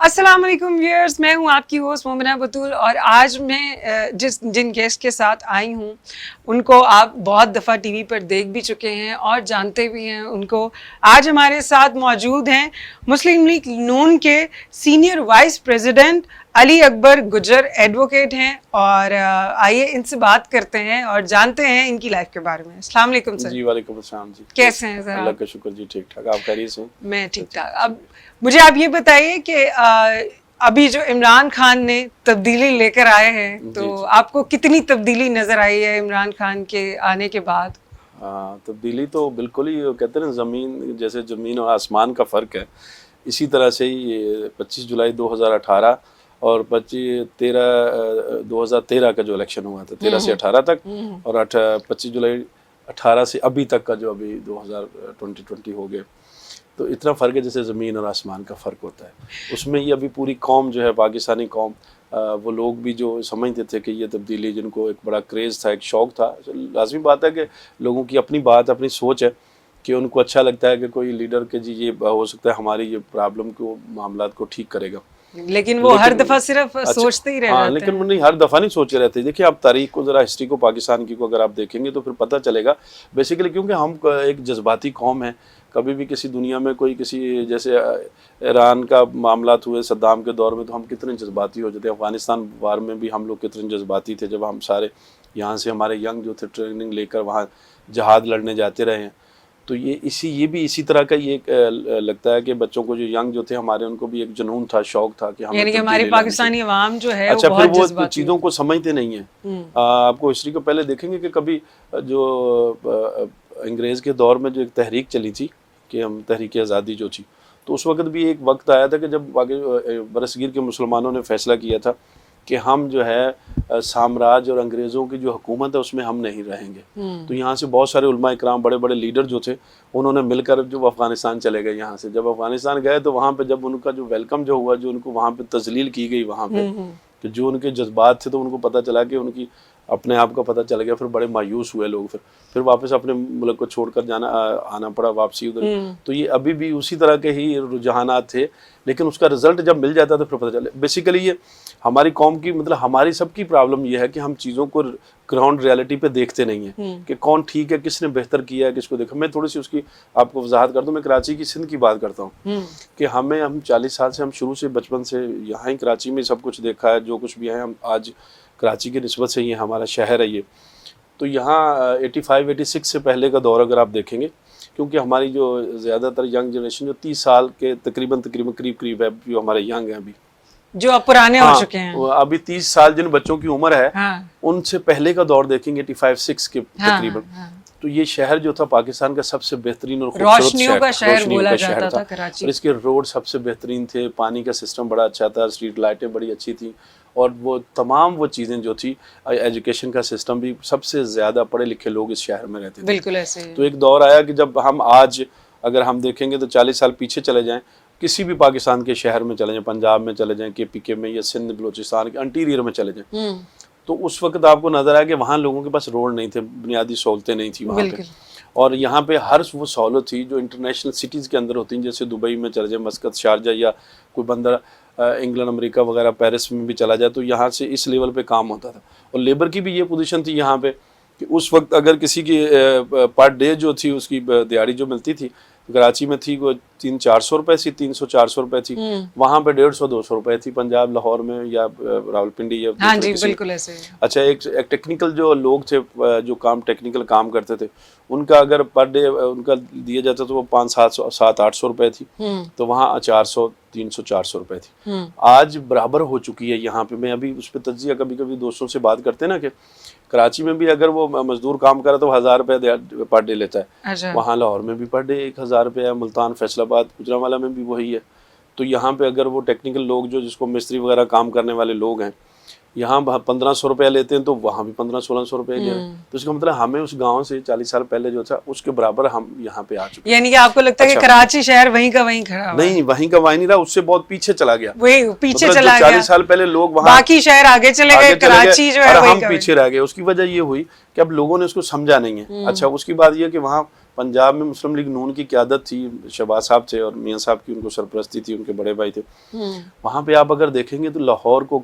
अस्सलाम वालेकुम व्यूअर्स, मैं हूं आपकी होस्ट मोमिना बतूल और आज मैं जिन गेस्ट के साथ आई हूं उनको आप बहुत दफ़ा टीवी पर देख भी चुके हैं और जानते भी हैं उनको। आज हमारे साथ मौजूद हैं मुस्लिम लीग नून के senior vice president Ali Akbar गुजर एडवोकेट हैं और आइए इनसे बात करते हैं और जानते हैं इनकी लाइफ के बारे में। अस्सलाम वालेकुम सर। जी वालेकुम अस्सलाम जी। कैसे हैं सर? अल्लाह का शुक्र जी, ठीक ठाक। आप खैरियत से? मैं ठीक ठाक। अब मुझे आप ये बताइए कि अभी जो इमरान खान ने तब्दीली लेकर आए हैं तो जी। आपको कितनी तब्दीली नजर आई है इमरान खान के आने के बाद? तब्दीली तो बिल्कुल ही, कहते हैं ना ज़मीन जैसे ज़मीन और आसमान का फ़र्क है, इसी तरह से ही 25 जुलाई 2018 और 2013 का जो इलेक्शन हुआ था 13 से 18 तक और 25 जुलाई 18 से अभी तक का जो अभी 2020 हो गए, तो इतना फ़र्क है जैसे ज़मीन और आसमान का फ़र्क होता है। उसमें ये अभी पूरी कौम जो है, पाकिस्तानी कौम, वो लोग भी जो समझते थे कि ये तब्दीली, जिनको एक बड़ा क्रेज़ था, एक शौक़ था, लाज़मी बात है कि लोगों की अपनी बात, अपनी सोच है कि उनको अच्छा लगता है कि कोई लीडर के जी ये हो सकता है हमारी ये प्रॉब्लम को, मामलात को ठीक करेगा। लेकिन वो हर दफ़ा सिर्फ सोचते ही रह जाते हैं। लेकिन वो नहीं, हर दफ़ा नहीं सोचे रहते। देखिए आप तारीख को, ज़रा हिस्ट्री को, पाकिस्तान की को अगर आप देखेंगे तो फिर पता चलेगा बेसिकली, क्योंकि हम एक जज्बाती कौम है। कभी भी किसी दुनिया में कोई किसी, जैसे ईरान का मामलात हुए सद्दाम के दौर में, तो हम कितने जज्बाती हो जाते हैं। अफ़गानिस्तान वार में भी हम लोग कितने जज्बाती थे, जब हम सारे यहाँ से हमारे यंग जो थे ट्रेनिंग लेकर वहाँ जहाद लड़ने जाते रहे हैं। तो ये भी इसी तरह का ये लगता है कि बच्चों को, जो यंग जो थे हमारे, उनको भी एक जुनून था, शौक था कि यानी कि हमारी पाकिस्तानी अवाम जो है अच्छा, वो फिर बहुत वो चीज़ों को समझते नहीं है। आपको हिस्ट्री को पहले देखेंगे कि कभी जो अंग्रेज़ के दौर में जो एक तहरीक चली थी कि हम तहरीक आज़ादी जो थी, तो उस वक्त भी एक वक्त आया था कि जब बरसगीर के मुसलमानों ने फैसला किया था कि हम जो है साम्राज्य और अंग्रेज़ों की जो हुकूमत है उसमें हम नहीं रहेंगे। तो यहाँ से बहुत सारे उलमा इकराम, बड़े बड़े लीडर जो थे, उन्होंने मिलकर जो अफ़गानिस्तान चले गए। यहाँ से जब अफ़गानिस्तान गए तो वहाँ पे जब उनका जो वेलकम जो हुआ, जो उनको वहाँ पे तजलील की गई, वहाँ पे तो जो उनके जज्बात थे, तो उनको पता चला कि उनकी अपने आप का पता चल गया। फिर बड़े मायूस हुए लोग, फिर वापस अपने मुल्क को छोड़कर आना पड़ा वापसी उधर। तो ये अभी भी उसी तरह के ही रुझानात थे, लेकिन उसका रिजल्ट जब मिल जाता तो फिर पता चले। बेसिकली ये हमारी कौम की, मतलब हमारी सबकी प्रॉब्लम ये है कि हम चीज़ों को ग्राउंड रियलिटी पे देखते नहीं हैं कि कौन ठीक है, किसने बेहतर किया है, किसको देखा। मैं थोड़ी सी उसकी आपको वजाहत कर दूँ। मैं कराची की, सिंध की बात करता हूँ कि हम 40 साल से, हम शुरू से बचपन से यहाँ ही कराची में सब कुछ देखा है, जो कुछ भी है। हम आज कराची की निस्बत से ये हमारा शहर है ये, तो यहाँ 85-86 से पहले का दौर अगर आप देखेंगे, क्योंकि हमारी जो ज़्यादातर यंग जनरेशन जो 30 साल के तकरीबन करीब है, जो हमारे यंग हैं अभी, जो अब पुराने हो चुके हैं, अभी 30 साल जिन बच्चों की उम्र है, उनसे पहले का दौर देखेंगे 85-86 के तकरीबन। तो ये शहर जो था पाकिस्तान का सबसे बेहतरीन और रोशनियों का शहर बोला जाता था कराची। और इसके रोड सबसे बेहतरीन थे, पानी का सिस्टम बड़ा अच्छा था, स्ट्रीट लाइटें बड़ी अच्छी थी, और वो तमाम वो चीज़ें जो थी, एजुकेशन का सिस्टम भी, सबसे ज़्यादा पढ़े लिखे लोग इस शहर में रहते थे। बिल्कुल ऐसे। तो एक दौर आया कि जब हम आज अगर हम देखेंगे तो 40 साल पीछे चले जाएं, किसी भी पाकिस्तान के शहर में चले जाएं, पंजाब में चले जाएं, KPK में, या सिंध बलोचिस्तान के इंटीरियर में चले जाएं, तो उस वक्त आपको नजर आया कि वहाँ लोगों के पास रोड नहीं थे, बुनियादी सहूलतें नहीं थी वहाँ पे। और यहाँ पे हर वो सहूलत थी जो इंटरनेशनल सिटीज़ के अंदर होती हैं, जैसे दुबई में चले जाए, मस्कत, शारजा, या कोई बंदा इंग्लैंड, अमेरिका वगैरह, पेरिस में भी चला जाए, तो यहाँ से इस लेवल पे काम होता था। और लेबर की भी ये पोजीशन थी यहाँ पे कि उस वक्त अगर किसी की पर डे जो थी, उसकी दिहाड़ी जो मिलती थी, कराची में थी वो 300-400 रुपये थी, 300-400 रुपये थी। वहाँ पे 150-200 रुपये थी। पंजाब, लाहौर में या रावलपिंडी या हाँ जी, बिल्कुल ऐसे। अच्छा, एक टेक्निकल जो लोग थे, जो काम टेक्निकल काम करते थे, उनका अगर पर डे उनका दिया जाता तो वो 500-700-800 रुपये थी, तो वहाँ 400-300-400 रुपये थी। आज बराबर हो चुकी है यहाँ पे। मैं अभी उस पर तज्जिया, कभी कभी दोस्तों से बात करते हैं ना, कि कराची में भी अगर वो मजदूर काम करे तो 1000 रुपये पर डे लेता है। वहाँ लाहौर में भी पर डे 1000 रुपये है, मुल्तान, फैसलाबाद, गुजरांवाला में भी वही है। तो यहाँ पे अगर वो टेक्निकल लोग, जो जिसको मिस्त्री वगैरह काम करने वाले लोग हैं, यहाँ 1500 रुपया लेते हैं, तो वहाँ भी 1500-1600 रुपये ले रहे हैं। तो इसका मतलब हमें उस गांव से 40 साल पहले जो था उसके बराबर हम यहाँ पे आ चुके हैं। यानी कि आपको लगता है कि कराची शहर वहीं का वहीं खड़ा हुआ? नहीं, वहीं का वहीं नहीं रहा, उससे बहुत पीछे चला गया। वही पीछे मतलब चला गया। 40 साल पहले लोग वहाँ, बाकी शहर आगे चले गए, कराची जो है हम पीछे रह गए। उसकी वजह ये हुई कि अब लोगों ने उसको समझा नहीं है। अच्छा, उसकी बात यह कि वहाँ पंजाब में मुस्लिम लीग नून की क़यादत थी, शहबाज साहब थे और मियाँ साहब की उनको सरपरस्ती थी, उनके बड़े भाई थे। वहाँ पे आप अगर देखेंगे तो लाहौर को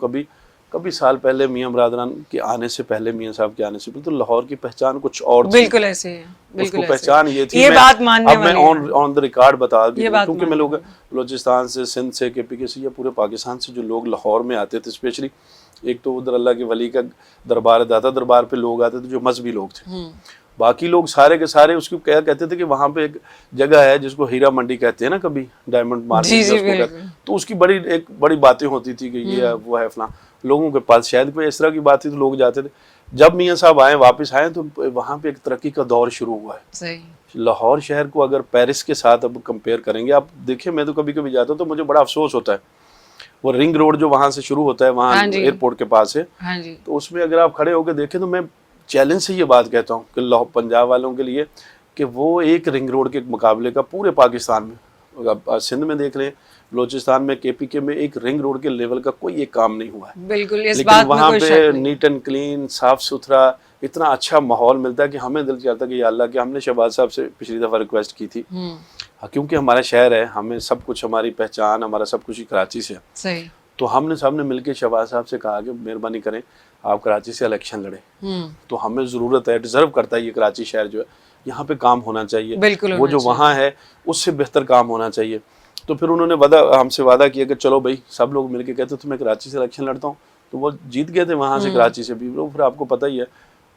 कभी साल पहले मियाँ बरादरान के आने से पहले, मियाँ साहब के आने से पहले, तो लाहौर की पहचान कुछ और थी। बिल्कुल ऐसे है, उसको पहचान ये थी, ये बात मानने अब मैं ऑन द रिकॉर्ड बता दूं, क्योंकि मैं लोग बलूचिस्तान से, सिंध से, KPK से या पूरे पाकिस्तान से जो लोग लाहौर में आते थे, स्पेशली एक तो उधर अल्लाह के वली का दरबार, दाता दरबार पे लोग आते थे जो मजहबी लोग थे। बाकी लोग सारे के सारे उसको क्या कहते थे कि वहाँ पे एक जगह है जिसको हीरा मंडी कहते हैं ना, कभी डायमंड मार्केट, तो उसकी बड़ी बातें होती थी कि ये वो है फलां। लोगों के पास शायद कोई इस तरह की बात थी तो लोग जाते थे। जब मियाँ साहब वापस आए तो वहाँ पे एक तरक्की का दौर शुरू हुआ है। सही। लाहौर शहर को अगर पेरिस के साथ अब कंपेयर करेंगे, आप देखिए, मैं तो कभी कभी जाता हूँ तो मुझे बड़ा अफसोस होता है, वो रिंग रोड जो वहाँ से शुरू होता है, वहाँ एयरपोर्ट के पास है, तो उसमें अगर आप खड़े होकर देखें तो मैं चैलेंज से ये बात कहता हूँ कि पंजाब वालों के लिए कि वो एक रिंग रोड के मुकाबले का पूरे पाकिस्तान में, सिंध में देख लें, बलूचिस्तान में, KPK में एक रिंग रोड के लेवल का कोई एक काम नहीं हुआ है। बिल्कुल, इस लेकिन वहाँ पे नीट एंड क्लीन, साफ सुथरा, इतना अच्छा माहौल मिलता है कि हमें दिल चाहता है कि या अल्लाह, कि हमने शहबाज साहब से पिछली दफ़ा रिक्वेस्ट की थी, क्योंकि हमारा शहर है, हमें सब कुछ, हमारी पहचान, हमारा सब कुछ ही कराची से है। सही। तो हमने सबने मिलकर शहबाज साहब से कहा कि मेहरबानी करें आप कराची से इलेक्शन लड़े, तो हमें ज़रूरत है, डिजर्व करता है ये कराची शहर जो है, यहाँ पे काम होना चाहिए, वो जो वहाँ है उससे बेहतर काम होना चाहिए। तो फिर उन्होंने हमसे वादा किया कि चलो भाई, सब लोग मिलके कहते तो मैं कराची से इलेक्शन लड़ता हूँ, तो वो जीत गए थे वहाँ से, कराची से भी। फिर आपको पता ही है,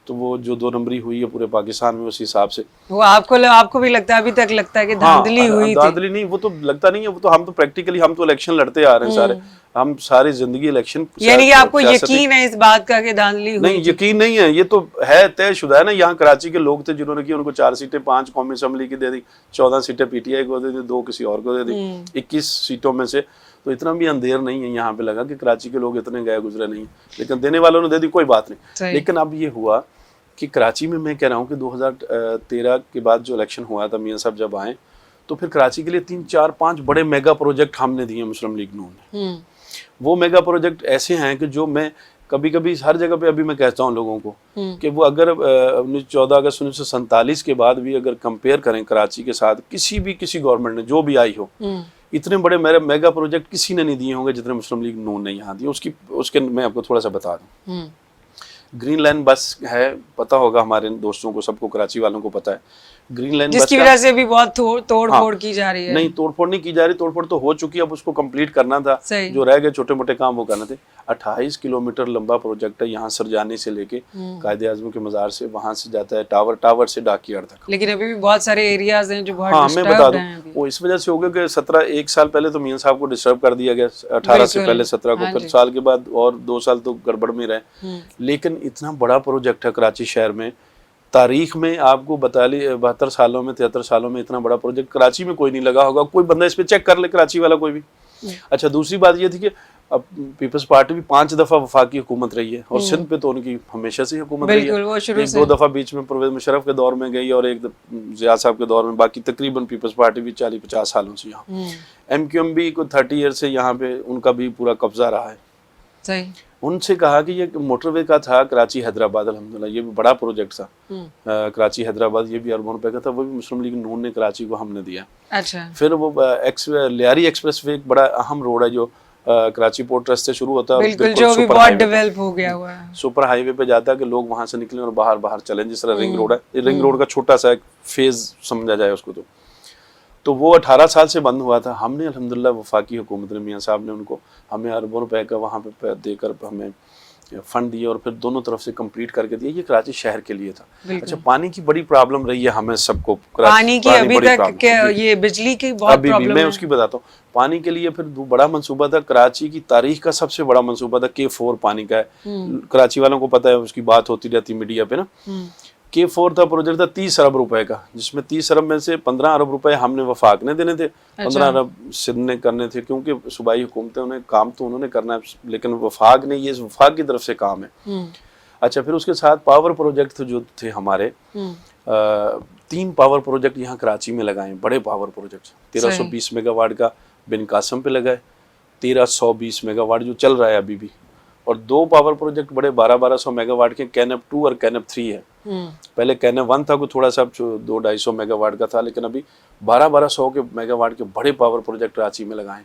तो वो जो 2 नंबरी हुई है पूरे पाकिस्तान में, उस हिसाब से वो आपको भी लगता है, अभी तक लगता है कि धांधली हुई थी? धांधली नहीं, वो तो लगता नहीं है, वो तो हम तो प्रैक्टिकली हम तो इलेक्शन लड़ते आ रहे हैं सारे, हम सारी जिंदगी इलेक्शन। यानी कि आपको यकीन है इस बात का कि धांधली हुई? नहीं, यकीन नहीं है, ये तो है तयशुदा है ना। यहाँ कराची के लोग थे जिन्होंने की, उनको 4 सीटें 5 कौमी असम्बली की दे दी, 14 सीटें PTI को दे दी, 2 किसी और को दे दी, 21 सीटों में से। तो इतना भी अंधेर नहीं है यहाँ पे लगा कि कराची के लोग इतने गए गुजरे नहीं, लेकिन देने वालों ने दे दी, कोई बात नहीं। लेकिन अब ये हुआ कि कराची में, मैं कह रहा हूँ कि 2013 के बाद जो इलेक्शन हुआ था, मियाँ साहब जब आए, तो फिर कराची के लिए 3, 4, 5 बड़े मेगा प्रोजेक्ट हमने दिए मुस्लिम लीग नून ने। वो मेगा प्रोजेक्ट ऐसे हैं कि जो मैं कभी कभी हर जगह पे अभी मैं कहता हूँ लोगों को कि वो अगर 14 अगस्त 1947 के बाद भी अगर कंपेयर करें कराची के साथ, किसी गवर्नमेंट ने जो भी आई हो, इतने बड़े मेरे मेगा प्रोजेक्ट किसी ने नहीं दिए होंगे जितने मुस्लिम लीग नून ने यहाँ दिए। उसके मैं आपको थोड़ा सा बता दूँ। ग्रीन लाइन बस है, पता होगा हमारे दोस्तों को, सबको, कराची वालों को पता है। ग्रीन लाइन जिसकी वजह से भी बहुत तोड़-फोड़ की जा रही है। नहीं, तोड़-फोड़ नहीं की जा रही, तोड़-फोड़ तो हो चुकी है, अब उसको कंप्लीट करना था, जो रह गए छोटे मोटे काम वो करने थे। 28 किलोमीटर लंबा प्रोजेक्ट है, यहाँ सरजानी से लेके कायदे आज़म के मज़ार से, वहाँ से जाता है टावर से डाकियाड़ तक। लेकिन अभी भी बहुत सारे एरियाज हैं जो बहुत हाँ, मैं बता दूं, वो इस वजह से हो गया कि 1 साल पहले तो मियाँ साहब को डिस्टर्ब कर दिया गया, 18 से पहले 17 को, फिर साल के बाद और 2 साल तो गड़बड़ में रहे। लेकिन इतना बड़ा प्रोजेक्ट है कराची शहर में, तारीख में आपको 72 सालों में, 73 सालों में इतना बड़ा प्रोजेक्ट कराची में कोई नहीं लगा होगा। कोई बंदा इस पे चेक कर ले, कराची वाला कोई भी। अच्छा, दूसरी बात ये थी कि अब पीपल्स पार्टी भी 5 दफा वफाकी हुकूमत रही है, और सिंध पे तो उनकी हमेशा से हुकूमत रही है। 1-2 दफा बीच में परवेज मुशर्रफ के दौर में गई और एक ज़िया साहब के दौर में, बाकी तकरीबन पीपल्स पार्टी भी 40-50 सालों से यहाँ। MQM भी को 30 ईयर से यहाँ पे उनका भी पूरा कब्जा रहा है। सही। उनसे कहा कि ये मोटरवे का था कराची हैदराबाद, अल्हम्दुलिल्लाह ये भी बड़ा प्रोजेक्ट था, कराची हैदराबाद, ये भी अरबों रुपए का था, वो भी मुस्लिम लीग नून ने कराची को हमने दिया। अच्छा। फिर वो लियारी एक्सप्रेस वे, एक बड़ा अहम रोड है जो कराची पोर्ट ट्रस्ट से शुरू होता है, बिल्कुल, जो भी बहुत डेवलप हो गया हुआ है, सुपर हाईवे पे जाता है कि लोग वहां से निकलें और बाहर चलें, जिस तरह रिंग रोड है, रिंग रोड का छोटा सा एक फेज समझा जाए उसको। तो वो 18 साल से बंद हुआ था। हमने अल्हम्दुलिल्लाह वफाकी हुकूमत ने, मियाँ साहब ने उनको हमें अरबों रुपए का वहाँ पे देकर हमें फंड दिए और फिर दोनों तरफ से कंप्लीट करके दिए। ये कराची शहर के लिए था। अच्छा, पानी की बड़ी प्रॉब्लम रही है हमें सबको, पानी की अभी तक ये बिजली की बहुत प्रॉब्लम है। मैं उसकी बताता हूँ। पानी के लिए फिर बड़ा मंसूबा था, कराची की तारीख का सबसे बड़ा मंसूबा था, K4 पानी का है। कराची वालों को पता है, उसकी बात होती रहती मीडिया पे ना। K4 था, प्रोजेक्ट था 30 अरब रुपए का, जिसमें 30 अरब में से 15 अरब रुपए हमने वफाक ने देने थे, 15 अरब सिंध ने करने थे, क्योंकि सूबाई हुकूमतें, उन्हें काम तो उन्होंने करना है, लेकिन वफाक ने, ये वफाक की तरफ से काम है। अच्छा, फिर उसके साथ पावर प्रोजेक्ट जो थे हमारे, 3 पावर प्रोजेक्ट यहाँ कराची में लगाए, बड़े पावर प्रोजेक्ट। 1320 मेगावाट का बिन कासम पे लगा है, 1320 मेगावाट जो चल रहा है अभी भी, और 2 पावर प्रोजेक्ट बड़े 1200 मेगावाट के, कैनप 2 और कैनप 3 है। पहले कैनप 1 था, कुछ थोड़ा सा 200-250 मेगावाट का था, लेकिन अभी 1200 के मेगावाट के बड़े पावर प्रोजेक्ट रांची में लगाए।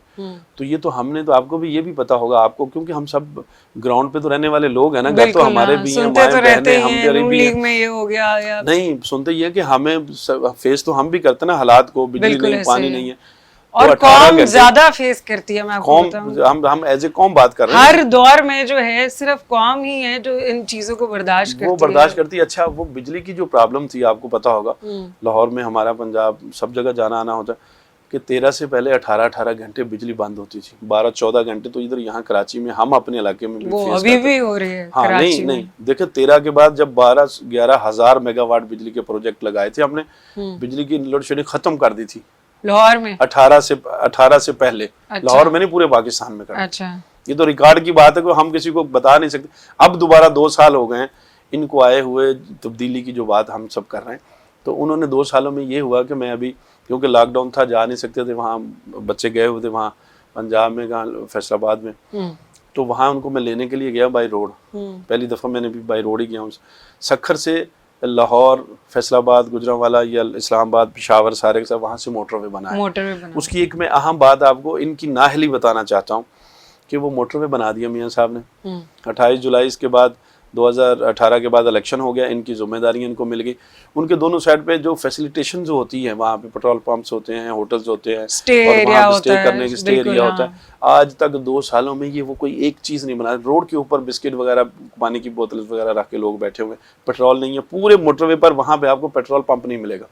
तो ये तो हमने तो, आपको भी ये भी पता होगा आपको, क्योंकि हम सब ग्राउंड पे तो रहने वाले लोग हैं ना, घर तो हमारे भी हैं, माएं बहनें हमारे भी हैं। में ये हो गया या नहीं सुनते, ये कि हमें फेस तो हम भी करते ना हालात को, बिजली नहीं, पानी नहीं है, और कौम ज्यादा फेस करती है। मैं आपको बताऊं, हम एज ए कौम बात कर रहे हैं, हर दौर में जो है सिर्फ कौम ही है जो इन चीजों को बर्दाश्त करती है। वो बर्दाश्त करती है। अच्छा, वो बिजली की जो प्रॉब्लम थी आपको पता होगा, लाहौर में, हमारा पंजाब, सब जगह जाना आना होता कि 13 से पहले 18 घंटे बिजली बंद होती थी, 12-14 घंटे तो इधर यहाँ कराची में, हम अपने इलाके में वो अभी भी हो रही है। हाँ, नहीं देखिए, 13 के बाद जब 12-11 हजार मेगावाट बिजली के प्रोजेक्ट लगाए थे हमने, बिजली की लोड शेडिंग खत्म कर दी थी लाहौर में 18 से पहले। अच्छा। लाहौर में नहीं, पूरे पाकिस्तान में कर। अच्छा। ये तो रिकॉर्ड की बात है कि हम किसी को बता नहीं सकते। अब दोबारा 2 साल हो गए हैं इनको आए हुए, तब्दीली की जो बात हम सब कर रहे हैं, तो उन्होंने 2 सालों में ये हुआ कि मैं अभी, क्योंकि लॉकडाउन था, जा नहीं सकते थे, वहाँ बच्चे गए हुए थे वहाँ पंजाब में, फैसलाबाद में, तो वहाँ उनको मैं लेने के लिए गया बाई रोड। पहली दफ़ा मैंने भी बाई रोड ही गया हूँ। सखर से लाहौर, फैसलाबाद, गुजरांवाला या इस्लामाबाद, पेशावर, सारे के सब वहाँ से मोटरवे बना है। उसकी एक मैं अहम बात आपको इनकी नाअहली बताना चाहता हूँ कि वो मोटरवे बना दिया मियाँ साहब ने। 28 जुलाई के बाद 2018 के बाद इलेक्शन हो गया, इनकी जिम्मेदारियां इनको मिल गई। उनके दोनों साइड पे जो फैसिलिटेशन जो होती है, वहाँ पे पेट्रोल पंप्स होते हैं, होटल्स होते हैं, स्टे करने की स्टे एरिया होता है। आज तक 2 सालों में ये वो कोई एक चीज़ नहीं बना। रोड के ऊपर बिस्किट वगैरह, पानी की बोतल वगैरह रख के लोग बैठे हुए, पेट्रोल नहीं है। पूरे मोटरवे पर वहाँ पे आपको पेट्रोल पंप नहीं मिलेगा।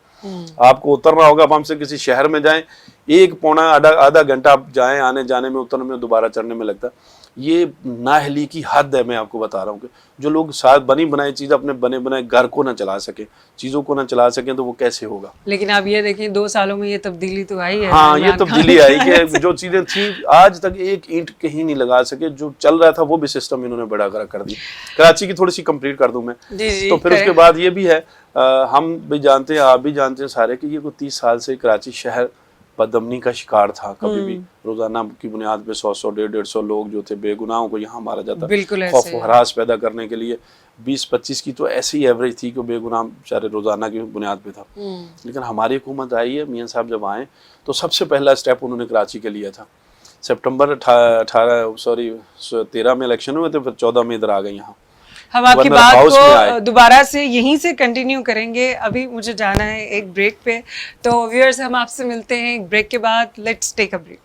आपको उतरना होगा पंप से, किसी शहर में जाएं, 1 आधा घंटा आप जाएं, आने जाने में, उतरने में, दोबारा चढ़ने में लगता है। ये नाअहली की हद है। मैं आपको बता रहा हूँ कि जो लोग साथ बनी बनाई चीज़ अपने बने बनाए घर को ना चला सके, चीज़ों को ना चला सके, तो वो कैसे होगा। लेकिन आप ये देखिए 2 सालों में ये तब्दीली तो आई है। हाँ, ये तब्दीली आई कि जो चीज़ें थी आज तक एक ईंट कहीं नहीं लगा सके, जो चल रहा था वो भी सिस्टम इन्होंने बड़ा कर दिया। कराची की थोड़ी सी कंप्लीट कर दूं मैं। जी, तो फिर उसके बाद ये भी है, हम भी जानते हैं, आप भी जानते हैं सारे, कि ये कोई 30 साल से कराची शहर बदअमनी का शिकार था। कभी भी रोजाना की बुनियाद पे 100-100, 150-150 लोग जो थे बेगुनाहों को यहाँ मारा जाता। खौफ हरास पैदा करने के लिए 20-25 की तो ऐसी एवरेज थी कि बेगुनाह बेचारे रोजाना की बुनियाद पे था। लेकिन हमारी हुकूमत आई है, मियाँ साहब जब आए तो सबसे पहला स्टेप उन्होंने कराची के लिया था। सितंबर 13 में इलेक्शन हुए थे, फिर 14 में इधर आ गए यहाँ। हम आपकी बात को दोबारा से यहीं से कंटिन्यू करेंगे। अभी मुझे जाना है एक ब्रेक पे, तो व्यूअर्स हम आपसे मिलते हैं एक ब्रेक के बाद। Let's take a break.